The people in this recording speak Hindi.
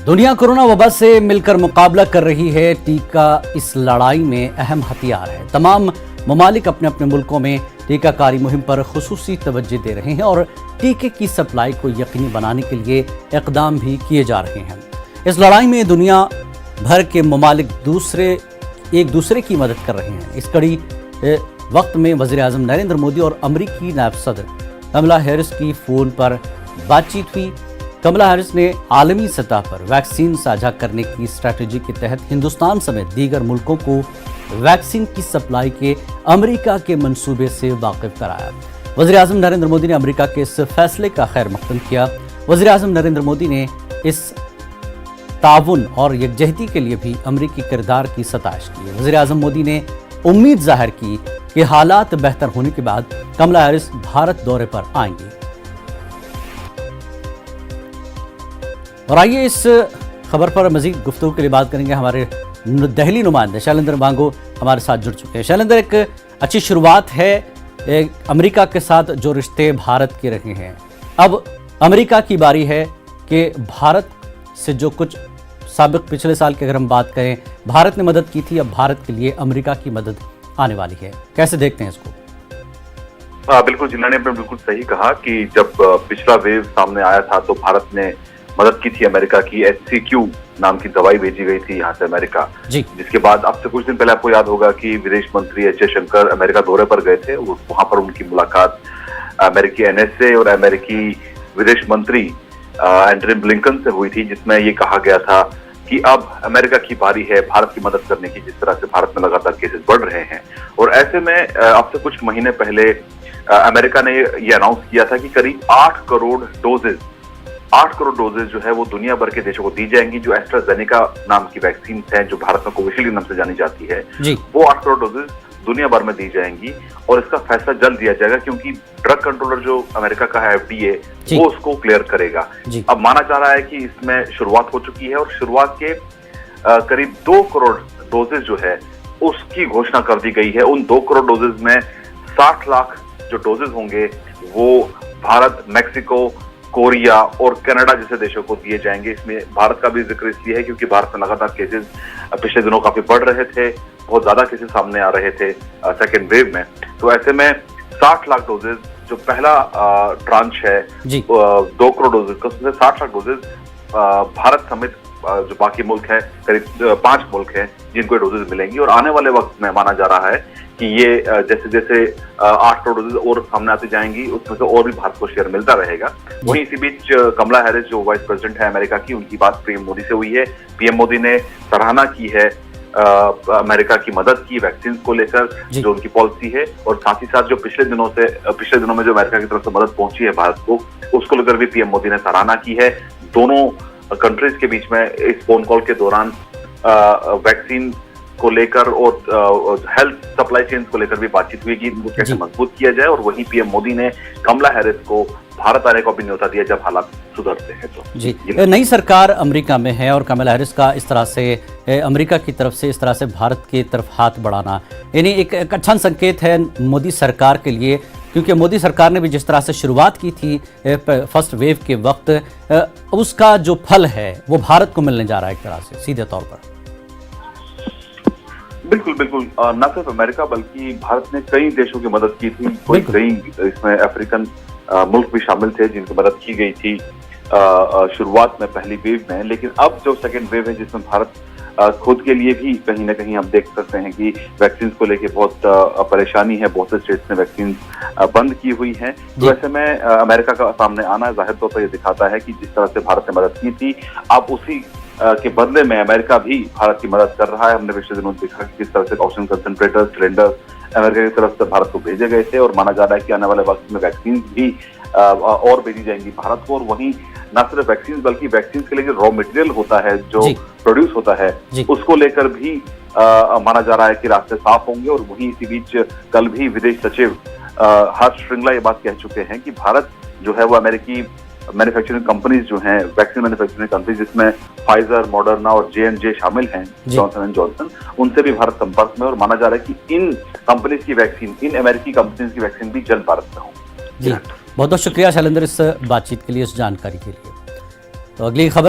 दुनिया कोरोना वबा से मिलकर मुकाबला कर रही है। टीका इस लड़ाई में अहम हथियार है। तमाम ममालिक अपने अपने मुल्कों में टीकाकारी मुहिम पर खुसूसी तवज्जो दे रहे हैं और टीके की सप्लाई को यकीनी बनाने के लिए इकदाम भी किए जा रहे हैं। इस लड़ाई में दुनिया भर के ममालिक एक दूसरे की मदद कर रहे हैं। इस कड़ी वक्त में वज़ीर-ए-आज़म नरेंद्र मोदी और अमरीकी नायब सदर कमला हैरिस की फ़ोन पर बातचीत हुई। कमला हैरिस ने आलमी सतह पर वैक्सीन साझा करने की स्ट्रैटेजी के तहत हिंदुस्तान समेत दीगर मुल्कों को वैक्सीन की सप्लाई के अमेरिका के मंसूबे से वाकिफ कराया। वज़ीर-ए-आज़म नरेंद्र मोदी ने अमेरिका के इस फैसले का खैर मकदम किया। वज़ीर-ए-आज़म नरेंद्र मोदी ने इस ताउन और यकजहती के लिए भी अमेरिकी किरदार की सताइश की। वज़ीर-ए-आज़म मोदी ने उम्मीद जाहिर की कि हालात बेहतर होने के बाद कमला हैरिस भारत दौरे पर आएंगी। और आइए इस खबर पर मजीद गुफ्तगू के लिए बात करेंगे। हमारे दिल्ली नुमाइंदे शैलेंद्र मांगो हमारे साथ जुड़ चुके हैं। शैलेंद्र, एक अच्छी शुरुआत है अमेरिका के साथ जो रिश्ते भारत के रहे हैं। अब अमेरिका की बारी है कि भारत से जो कुछ साबिक पिछले साल की अगर हम बात करें, भारत ने मदद की थी, अब भारत के लिए अमेरिका की मदद आने वाली है। कैसे देखते हैं इसको? बिल्कुल, जिन्ना ने बिल्कुल सही कहा कि जब पिछला वेव सामने आया था तो भारत ने मदद की थी। अमेरिका की HCQ नाम की दवाई भेजी गई थी यहाँ से अमेरिका, जिसके बाद अब से कुछ दिन पहले आपको याद होगा कि विदेश मंत्री एस जयशंकर अमेरिका दौरे पर गए थे। वहां पर उनकी मुलाकात अमेरिकी NSA और अमेरिकी विदेश मंत्री एंटनी ब्लिंकन से हुई थी, जिसमें ये कहा गया था कि अब अमेरिका की बारी है भारत की मदद करने की, जिस तरह से भारत में लगातार केसेस बढ़ रहे हैं। और ऐसे में अब से कुछ महीने पहले अमेरिका ने ये अनाउंस किया था कि करीब 8 करोड़ डोजेज जो है वो दुनिया भर के देशों को दी जाएंगी। जो एस्ट्राजेनेका नाम की वैक्सीन है, जो भारत में कोविशील्ड नाम से जानी जाती है, वो 8 करोड़ डोजेज दुनिया भर में दी जाएंगी। और इसका फैसला जल्द दिया जाएगा क्योंकि ड्रग कंट्रोलर जो अमेरिका का है FDA, वो उसको क्लियर करेगा। अब माना जा रहा है कि इसमें शुरुआत हो चुकी है और शुरुआत के करीब 2 करोड़ डोजेज जो है उसकी घोषणा कर दी गई है। उन 2 करोड़ डोजेज में 60 लाख जो डोजेज होंगे वो भारत, मैक्सिको, कोरिया और कनाडा जैसे देशों को दिए जाएंगे। इसमें भारत का भी जिक्र इसलिए है क्योंकि भारत में लगातार केसेस पिछले दिनों काफी बढ़ रहे थे, बहुत ज्यादा केसेस सामने आ रहे थे सेकेंड वेव में। तो ऐसे में 60 लाख डोजेज जो पहला ट्रांच है 2 करोड़ डोजेज का, उसमें 60 लाख डोजेज भारत समेत जो बाकी मुल्क है, करीब 5 मुल्क हैं जिनको डोजेज मिलेंगी। और आने वाले वक्त में माना जा रहा है कि ये जैसे जैसे 8 करोड़ डोजेज और सामने आती जाएंगी, उसमें से और भी भारत को शेयर मिलता रहेगा। वहीं इसी बीच कमला हैरिस जो वाइस प्रेसिडेंट है अमेरिका की, उनकी बात पीएम मोदी से हुई है। पीएम मोदी ने सराहना की है अमेरिका की मदद की वैक्सीन को लेकर, जो उनकी पॉलिसी है। और साथ ही साथ जो पिछले दिनों में जो अमेरिका की तरफ से मदद पहुंची है भारत को, उसको लेकर भी पीएम मोदी ने सराहना की है। दोनों कंट्रीज के बीच में इस फोन कॉल के दौरान वैक्सीन को लेकर और हेल्थ सप्लाई चेन को लेकर भी बातचीत हुई कि इनको कैसे मजबूत किया जाए। और वहीं पीएम मोदी ने कमला हैरिस को भारत आने का भी न्योता दिया जब हालात सुधरते हैं। तो जी, नई सरकार अमेरिका में है और कमला हैरिस का इस तरह से अमेरिका की तरफ से इस तरह से भारत की तरफ हाथ बढ़ाना यानी एक अच्छा संकेत है मोदी सरकार के लिए, क्योंकि मोदी सरकार ने भी जिस तरह से शुरुआत की थी फर्स्ट वेव के वक्त, उसका जो फल है वो भारत को मिलने जा रहा है एक तरह से सीधे तौर पर। बिल्कुल, न सिर्फ अमेरिका बल्कि भारत ने कई देशों की मदद की थी। कई इसमें अफ्रीकन मुल्क भी शामिल थे जिनकी मदद की गई थी शुरुआत में पहली वेव में। लेकिन अब जो सेकेंड वेव है जिसमें भारत खुद के लिए भी कहीं ना कहीं हम देख सकते हैं कि वैक्सीन को लेके बहुत परेशानी है। बहुत से स्टेट्स ने वैक्सीन बंद की हुई है। तो ऐसे में अमेरिका का सामने आना जाहिर तौर पर यह दिखाता है कि जिस तरह से भारत ने मदद की थी, अब उसी के बदले में अमेरिका भी भारत की मदद कर रहा है। हमने पिछले दिनों देखा कि किस तरह से ऑक्सीजन कंसंट्रेटर, सिलेंडर अमेरिका की तरफ से भारत को भेजे गए थे। और माना जा रहा है कि आने वाले वक्त में वैक्सीन भी और भेजी जाएंगी भारत को। और वहीं न सिर्फ वैक्सीन बल्कि वैक्सीन के लिए जो रॉ मटेरियल होता है, जो प्रोड्यूस होता है, उसको लेकर भी माना जा रहा है कि रास्ते साफ होंगे। और वहीं इसी बीच कल भी विदेश सचिव हर्ष श्रृंगला ये बात कह चुके हैं कि भारत जो है वो अमेरिकी मैन्युफैक्चरिंग कंपनीज जो हैं, वैक्सीन मैन्युफैक्चरिंग कंपनीज जिसमें फाइजर, मॉडर्ना और J&J शामिल हैं, जॉनसन एंड जॉनसन, उनसे भी भारत संपर्क में। और माना जा रहा है कि इन कंपनीज की वैक्सीन, इन अमेरिकी कंपनीज की वैक्सीन भी जल्द भारत में होगी। बहुत बहुत शुक्रिया शैलेंद्र इस बातचीत के लिए, इस जानकारी के लिए। तो अगली खबर